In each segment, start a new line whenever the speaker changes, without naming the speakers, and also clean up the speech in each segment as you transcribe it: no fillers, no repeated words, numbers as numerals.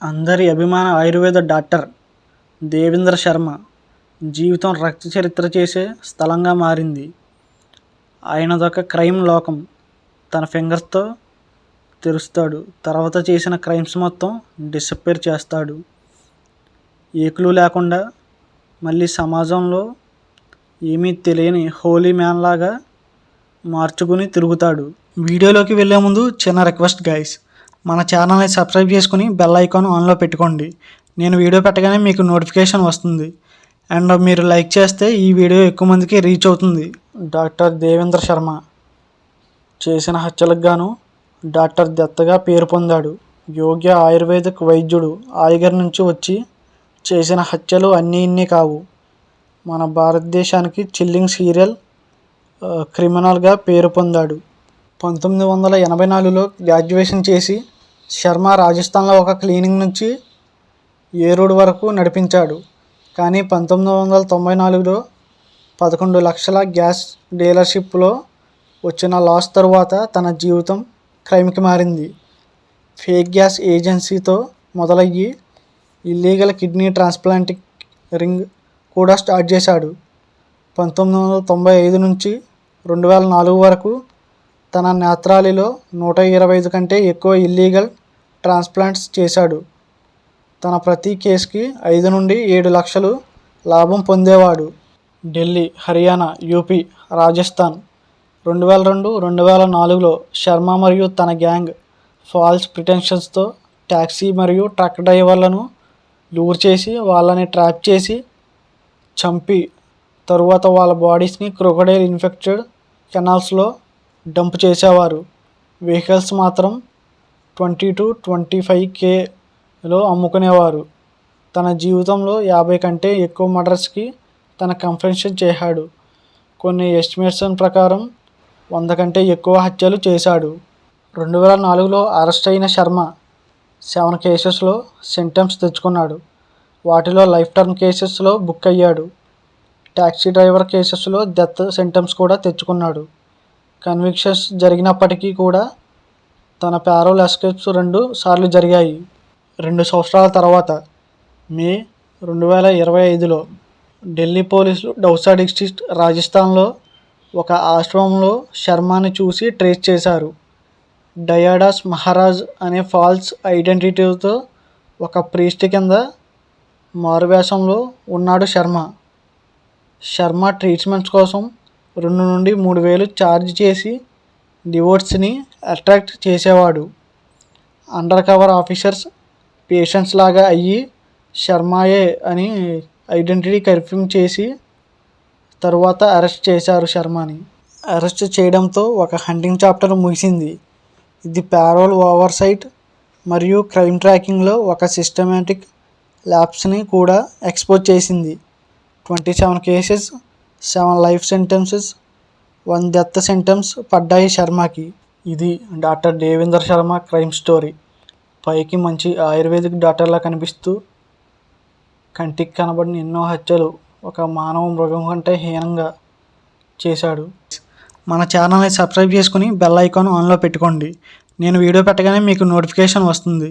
అందరి అభిమాన ఆయుర్వేద డాక్టర్ దేవేంద్ర శర్మ జీవితం రక్త చరిత్ర చేసే స్థలంగా మారింది. ఆయనదొక క్రైమ్ లోకం. తన ఫింగర్స్తో తెరుస్తాడు, తర్వాత చేసిన క్రైమ్స్ మొత్తం డిసప్పేర్ చేస్తాడు. ఏ క్లూ లేకుండా మళ్ళీ సమాజంలో ఏమీ తెలియని హోలీ మ్యాన్ లాగా మార్చుకుని తిరుగుతాడు. వీడియోలోకి వెళ్ళే ముందు చిన్న రిక్వెస్ట్ గైస్, మన ఛానల్ని సబ్స్క్రైబ్ చేసుకుని బెల్ ఐకాన్ ఆన్లో పెట్టుకోండి. నేను వీడియో పెట్టగానే మీకు నోటిఫికేషన్ వస్తుంది. అండ్ మీరు లైక్ చేస్తే ఈ వీడియో ఎక్కువ మందికి రీచ్ అవుతుంది. డాక్టర్ దేవేంద్ర శర్మ చేసిన హత్యలకు గాను డాక్టర్ దత్తగా పేరు పొందాడు. యోగ్య ఆయుర్వేదిక్ వైద్యుడు. ఆయగర్ నుంచి వచ్చి చేసిన హత్యలు అన్నీ ఇన్ని కావు. మన భారతదేశానికి చిల్లింగ్ సీరియల్ క్రిమినల్గా పేరు పొందాడు. 1984లో గ్రాడ్యుయేషన్ చేసి శర్మ రాజస్థాన్లో ఒక క్లినిక్ నుంచి ఏరూరు వరకు నడిపించాడు. కానీ 1994లో 11 లక్షల గ్యాస్ డీలర్షిప్లో వచ్చిన లాస్ తరువాత తన జీవితం క్రైమ్కి మారింది. ఫేక్ గ్యాస్ ఏజెన్సీతో మొదలయ్యి ఇల్లీగల్ కిడ్నీ ట్రాన్స్ప్లాంటింగ్ రింగ్ కూడా స్టార్ట్ చేశాడు. 1995 నుంచి 2004 వరకు తన నేత్రాలిలో 125 కంటే ఎక్కువ ఇల్లీగల్ ట్రాన్స్ప్లాంట్స్ చేశాడు. తన ప్రతి కేసుకి 5 నుండి 7 లక్షలు లాభం పొందేవాడు. ఢిల్లీ, హర్యానా, యూపీ, రాజస్థాన్. 2002-2004లో శర్మ మరియు తన గ్యాంగ్ ఫాల్స్ ప్రిటెన్షన్స్తో ట్యాక్సీ మరియు ట్రక్ డ్రైవర్లను లూర్ చేసి వాళ్ళని ట్రాప్ చేసి చంపి తరువాత వాళ్ళ బాడీస్ని క్రొకడైల్ ఇన్ఫెక్టెడ్ కెనాల్స్లో డంప్ చేసేవారు. వెహికల్స్ మాత్రం 20-25Kలో అమ్ముకునేవారు. తన జీవితంలో 50 కంటే ఎక్కువ మర్డర్స్కి తన కన్ఫెషన్ చేశాడు. కొన్ని ఎస్టిమేట్స్ ప్రకారం 100 కంటే ఎక్కువ హత్యలు చేశాడు. 2004లో అరెస్ట్ అయిన శర్మ 7 కేసెస్లో సెంటెన్స్ తెచ్చుకున్నాడు. వాటిలో లైఫ్ టర్మ్ కేసెస్లో బుక్ అయ్యాడు. ట్యాక్సీ డ్రైవర్ కేసెస్లో డెత్ సెంటెన్స్ కూడా తెచ్చుకున్నాడు. కన్విక్షన్స్ జరిగినప్పటికీ కూడా తన ప్యారోల్ ఎస్కేప్స్ 2 సార్లు జరిగాయి. 2 సంవత్సరాల తర్వాత మే 2025లో ఢిల్లీ పోలీసులు దౌసా డిస్ట్రిక్ట్ రాజస్థాన్లో ఒక ఆశ్రమంలో శర్మని చూసి ట్రేస్ చేశారు. డయాడాస్ మహారాజ్ అనే ఫాల్స్ ఐడెంటిటీతో ఒక ప్రీస్ట్ కింద మారువేషంలో ఉన్నాడు శర్మ. ట్రీట్మెంట్స్ కోసం 2 నుండి 3 వేలు ఛార్జ్ చేసి డివోట్స్ని అట్రాక్ట్ చేసేవాడు. అండర్ కవర్ ఆఫీసర్స్ పేషెంట్స్ లాగా అయ్యి శర్మయే అని ఐడెంటిటీ కన్ఫర్మ్ చేసి తరువాత అరెస్ట్ చేశారు. శర్మని అరెస్ట్ చేయడంతో ఒక హంటింగ్ చాప్టర్ ముగిసింది. ఇది ప్యారోల్ ఓవర్సైట్ మరియు క్రైమ్ ట్రాకింగ్లో ఒక సిస్టమాటిక్ ల్యాబ్స్ని కూడా ఎక్స్పోజ్ చేసింది. 27 cases, 7 life sentences, 1 death sentence పడ్డాయి శర్మకి. ఇది doctor Devendra Sharma crime story. పైకి మంచి ఆయుర్వేదిక్ డాక్టర్లా కనిపిస్తూ కంటికి కనబడిన ఎన్నో హత్యలు ఒక మానవ మృగం కంటే హీనంగా చేశాడు. మన ఛానల్ని సబ్స్క్రైబ్ చేసుకుని బెల్ ఐకాన్ ఆన్లో పెట్టుకోండి. నేను వీడియో పెట్టగానే మీకు నోటిఫికేషన్ వస్తుంది.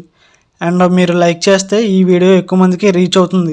అండ్ మీరు లైక్ చేస్తే ఈ వీడియో ఎక్కువ మందికి రీచ్ అవుతుంది.